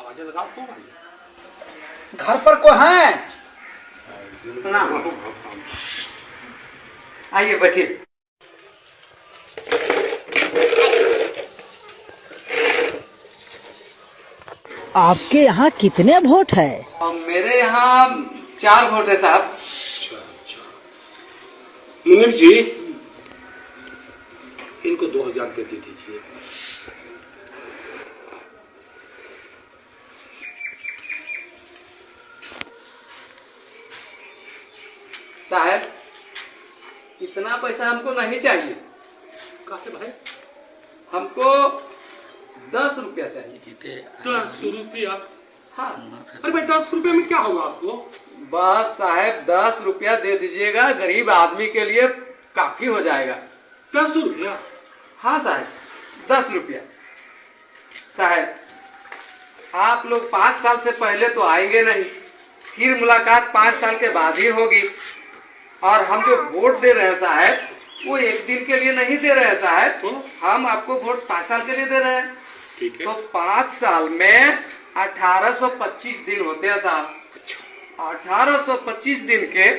आवाज लगाओ तो भाई। घर पर कोई है? आइए बैठिए। आपके यहाँ कितने वोट है? मेरे यहाँ 4 वोट है साहब। अच्छा। मुनीम जी, इनको 2000 रुपये दे दीजिए। साहब, इतना पैसा हमको नहीं चाहिए। काहे भाई? हमको 10 रुपया चाहिए। 10 रुपया? हाँ। अरे भाई 10 रुपये में क्या होगा आपको? बस साहब 10 रुपया दे दीजिएगा, गरीब आदमी के लिए काफी हो जाएगा। 10 रुपया? हाँ साहब, 10 रुपया। साहब, आप लोग 5 साल से पहले तो आएंगे नहीं, फिर मुलाकात 5 साल के बाद ही होगी। और हम जो वोट दे रहे हैं साहब, वो 1 दिन के लिए नहीं दे रहे हैं साहब, हम आपको वोट 5 साल के लिए दे रहे हैं। ठीक है। तो 5 साल में 1825 दिन होते हैं साहब। 1825 दिन के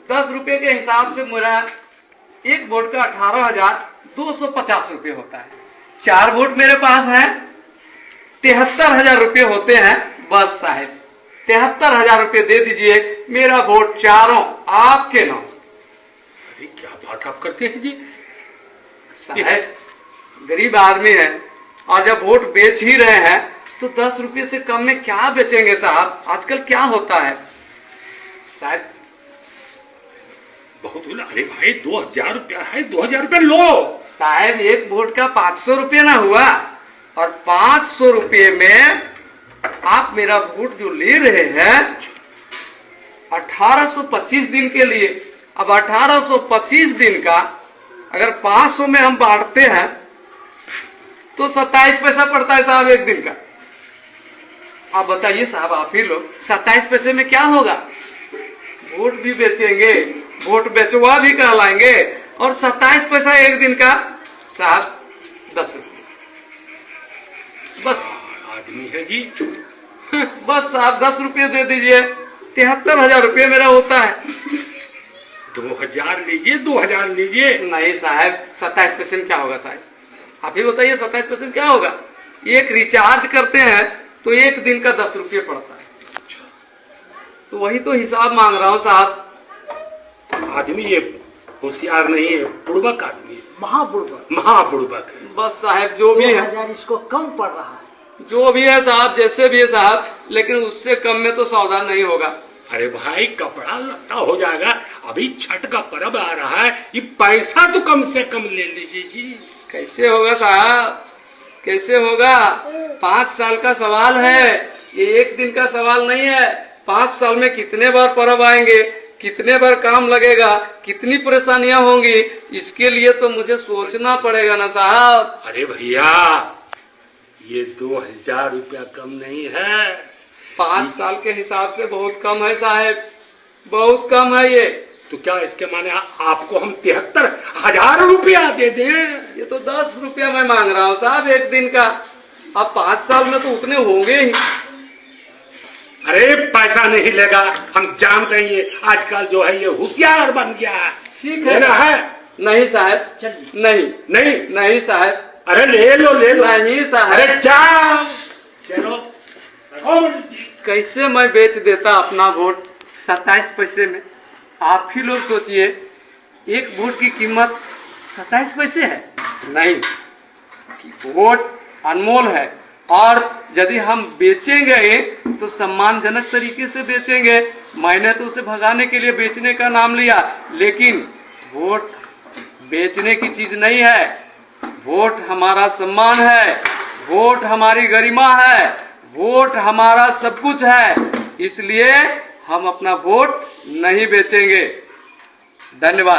10 रुपए के हिसाब से मेरा एक वोट का 18,250 रुपये होता है। 4 वोट मेरे पास है, 73,000 रुपये होते हैं। बस साहब 73,000 रुपये दे दीजिए, मेरा वोट चारों आपके नाम। अरे क्या बात आप करते हैं जी? साहब गरीब आदमी है, और जब वोट बेच ही रहे हैं तो 10 रुपये से कम में क्या बेचेंगे साहब? आजकल क्या होता है साहब? बहुत हुआ। अरे भाई 2000 रुपया है, 2000 रुपया लो। साहब एक वोट का 500 रुपये ना हुआ, और 500 रुपये में आप मेरा वोट जो ले रहे हैं 1825 दिन के लिए। अब 1825 दिन का अगर 500 में हम बांटते हैं तो 27 पैसा पड़ता है साहब एक दिन का। आप बताइए साहब, आप ही लोग 27 पैसे में क्या होगा? वोट भी बेचेंगे, वोट बेचवा भी कहलाएंगे, और 27 पैसा एक दिन का साहब 10 रुपये। बस आदमी है जी। बस साहब 10 रुपये दे दीजिए, 73,000 रुपये मेरा होता है। 2000 लीजिए, 2000 लीजिए। नहीं साहब, 27 पैसे में क्या होगा साहब? आप ही बताइए 27 पैसे में क्या होगा? एक रिचार्ज करते हैं तो एक दिन का 10 रुपये पड़ता है। तो वही तो हिसाब मांग रहा हूँ साहब। आदमी ये होशियार नहीं है, बुड़बक आदमी है, महाबुड़बक। महाबुड़बक है। बस साहब जो भी है, 2000 इसको कम पड़ रहा है। जो भी है साहब, जैसे भी है साहब, लेकिन उससे कम में तो सौदा नहीं होगा। अरे भाई कपड़ा लत्ता हो जाएगा, अभी छठ का पर्व आ रहा है, ये पैसा तो कम से कम ले लीजिए जी। कैसे होगा साहब, कैसे होगा? 5 साल का सवाल है, ये एक दिन का सवाल नहीं है। 5 साल में कितने बार पर्व आएंगे, कितने बार काम लगेगा, कितनी परेशानियां होंगी, इसके लिए तो मुझे सोचना पड़ेगा ना साहब। अरे भैया ये 2000 रुपया कम नहीं है। 5 साल के हिसाब से बहुत कम है साहब, बहुत कम है ये। तो क्या इसके माने आपको हम 73,000 रुपया दे दें? ये तो 10 रुपया मैं मांग रहा हूँ साहब एक दिन का। अब 5 साल में तो उतने होंगे ही। अरे पैसा नहीं लेगा, हम जानते हैं ये आजकल जो है ये होशियार बन गया है। ठीक है लेना है? नहीं साहब, नहीं नहीं नहीं साहब, अरे ले लो ले लो। नहीं साहब। अरे जाओ चलो। कैसे मैं बेच देता अपना वोट 27 पैसे में? आप ही लोग सोचिए, एक वोट की कीमत 27 पैसे है। नहीं, वोट अनमोल है, और यदि हम बेचेंगे तो सम्मानजनक तरीके से बेचेंगे। मैंने तो उसे भगाने के लिए बेचने का नाम लिया, लेकिन वोट बेचने की चीज नहीं है। वोट हमारा सम्मान है, वोट हमारी गरिमा है, वोट हमारा सब कुछ है। इसलिए हम अपना वोट नहीं बेचेंगे। धन्यवाद।